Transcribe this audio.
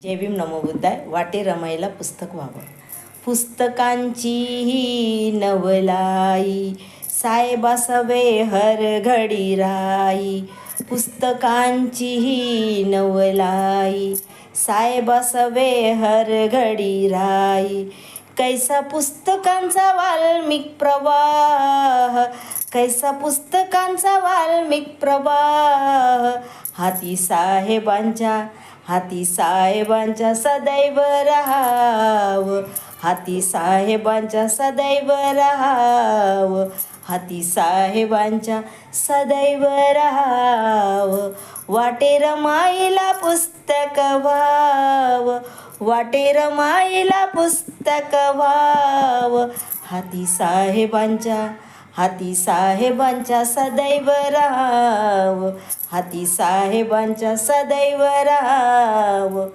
जय भीम नमो बुद्धाय. वाटे रमाईला पुस्तक व्हावं. पुस्तकांची ही नवलाई, साहेबा सवे हर घडी राई. पुस्तकांची ही नवलाई, साहेबा सवे हर घडी राई. कैसा पुस्तकांचा वाल्मिक प्रवाह, कैसा पुस्तकांचा वाल्मिक प्रवाह. हाती साहेबांच्या सदैव राहाव. हाती साहेबांच्या सदैव राहाव. हाती साहेबांच्या सदैव राहाव. वाटे रमाईला पुस्तक व्हाव. वाटे रमाईला पुस्तक व्हाव. हाती साहेबांच्या सदैव राहाव. हाती साहेबांच्या सदैव राहाव.